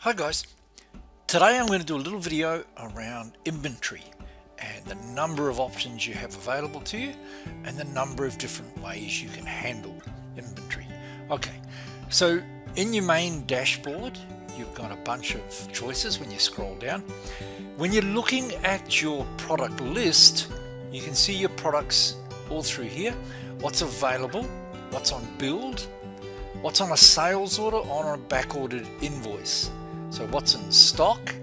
Hi guys, today I'm going to do a little video around inventory and the number of options you have available to you and the number of different ways you can handle inventory. Okay, so in your main dashboard you've got a bunch of choices when you scroll down. When you're looking at your product list, you can see your products all through here, what's available, what's on build, what's on a sales order, on a back ordered invoice. So what's in stock,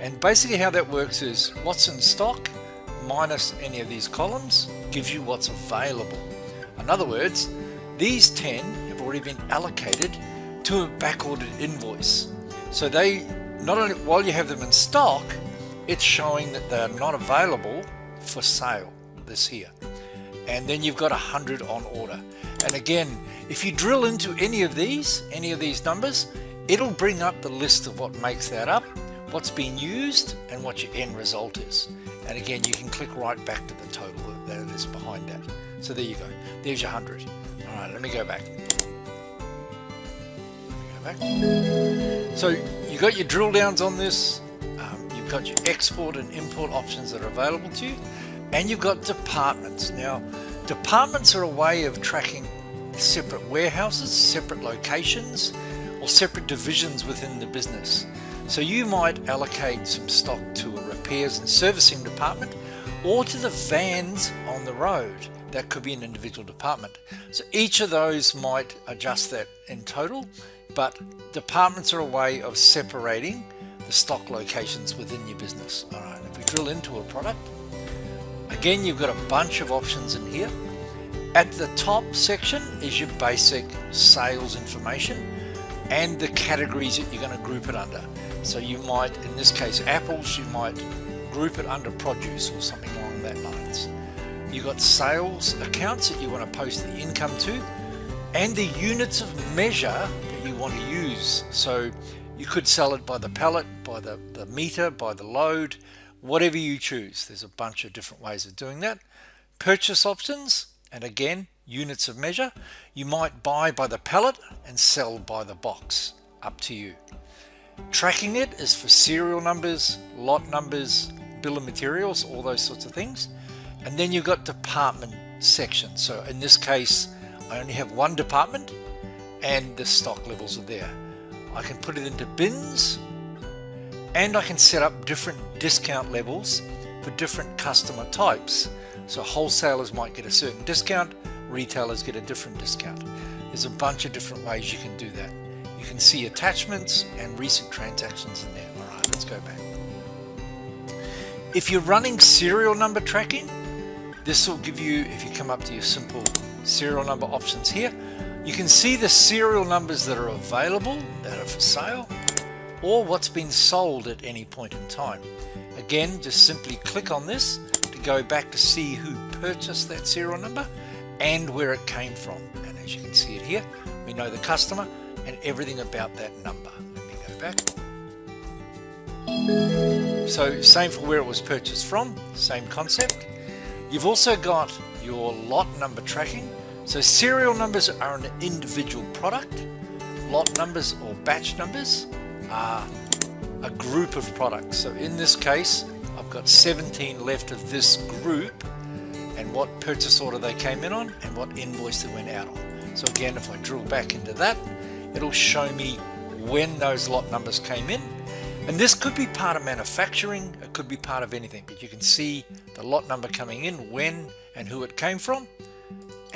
and basically how that works is what's in stock minus any of these columns gives you what's available. In other words, these 10 have already been allocated to a back ordered invoice. So they not only, while you have them in stock, it's showing that they are not available for sale, this here. And then you've got 100 on order. And again, if you drill into any of these numbers, it'll bring up the list of what makes that up, what's being used, and what your end result is. And again, you can click right back to the total that is behind that. So there you go. There's your 100. All right, let me go back. So you got your drill downs on this. You've got your export and import options that are available to you, and you've got departments. Now, departments are a way of tracking separate warehouses, separate locations, or separate divisions within the business. So you might allocate some stock to a repairs and servicing department or to the vans on the road. That could be an individual department. So each of those might adjust that in total, but departments are a way of separating the stock locations within your business. All right, if we drill into a product, again, you've got a bunch of options in here. At the top section is your basic sales information and the categories that you're going to group it under. So you might, in this case apples, you might group it under produce or something along that lines. You've got sales accounts that you want to post the income to, and the units of measure that you want to use. So you could sell it by the pallet, by the meter, by the load, whatever you choose. There's a bunch of different ways of doing that. Purchase options, and again, units of measure. You might buy by the pallet and sell by the box, up to you. Tracking it is for serial numbers, lot numbers, bill of materials, all those sorts of things. And then you've got department sections. So in this case, I only have one department and the stock levels are there. I can put it into bins, and I can set up different discount levels for different customer types. So wholesalers might get a certain discount, retailers get a different discount. There's a bunch of different ways you can do that. You can see attachments and recent transactions in there. All right, let's go back. If you're running serial number tracking, this will give you, if you come up to your simple serial number options here, you can see the serial numbers that are available, that are for sale, or what's been sold at any point in time. Again, just simply click on this to go back to see who purchased that serial number and where it came from. And as you can see it here, we know the customer and everything about that number. Let me go back. So same for where it was purchased from, same concept. You've also got your lot number tracking. So serial numbers are an individual product. Lot numbers or batch numbers are a group of products. So in this case, I've got 17 left of this group, and what purchase order they came in on and what invoice they went out on. So again, if I drill back into that, it'll show me when those lot numbers came in. And this could be part of manufacturing, it could be part of anything, but you can see the lot number coming in, when and who it came from,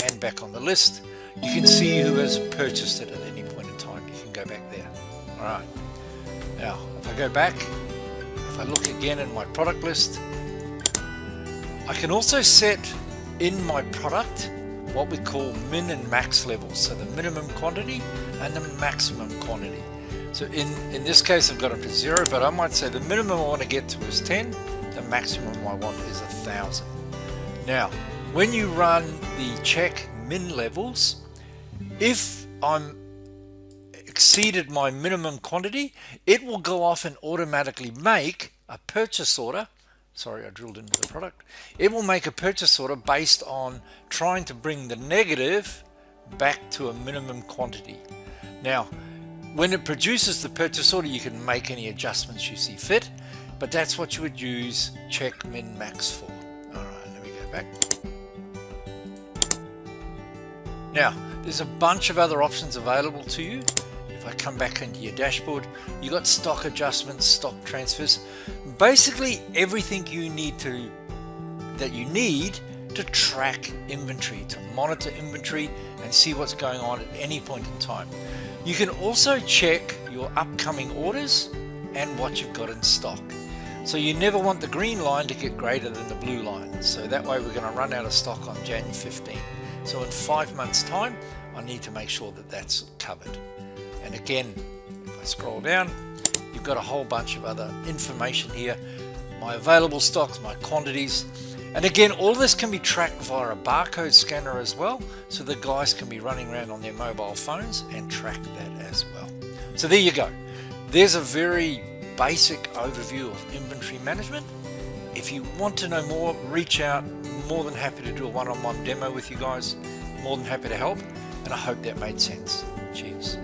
and back on the list. You can see who has purchased it at any point in time. You can go back there. All right. Now, if I go back, if I look again in my product list, I can also set in my product what we call min and max levels. So the minimum quantity and the maximum quantity. So in this case, I've got them to 0, but I might say the minimum I want to get to is 10. The maximum I want is 1,000. Now, when you run the check min levels, if I'm exceeded my minimum quantity, it will go off and automatically make a purchase order. Sorry, I drilled into the product. It will make a purchase order based on trying to bring the negative back to a minimum quantity. Now, when it produces the purchase order, you can make any adjustments you see fit, but that's what you would use check min max for. All right, let me go back. Now, there's a bunch of other options available to you. If I come back into your dashboard, you got stock adjustments, stock transfers, basically everything that you need to track inventory, to monitor inventory and see what's going on at any point in time. You can also check your upcoming orders and what you've got in stock. So you never want the green line to get greater than the blue line. So that way we're going to run out of stock on January 15. So in 5 months time, I need to make sure that that's covered. And again, if I scroll down, you've got a whole bunch of other information here. My available stocks, my quantities. And again, all this can be tracked via a barcode scanner as well. So the guys can be running around on their mobile phones and track that as well. So there you go. There's a very basic overview of inventory management. If you want to know more, reach out. More than happy to do a one-on-one demo with you guys. More than happy to help. And I hope that made sense. Cheers.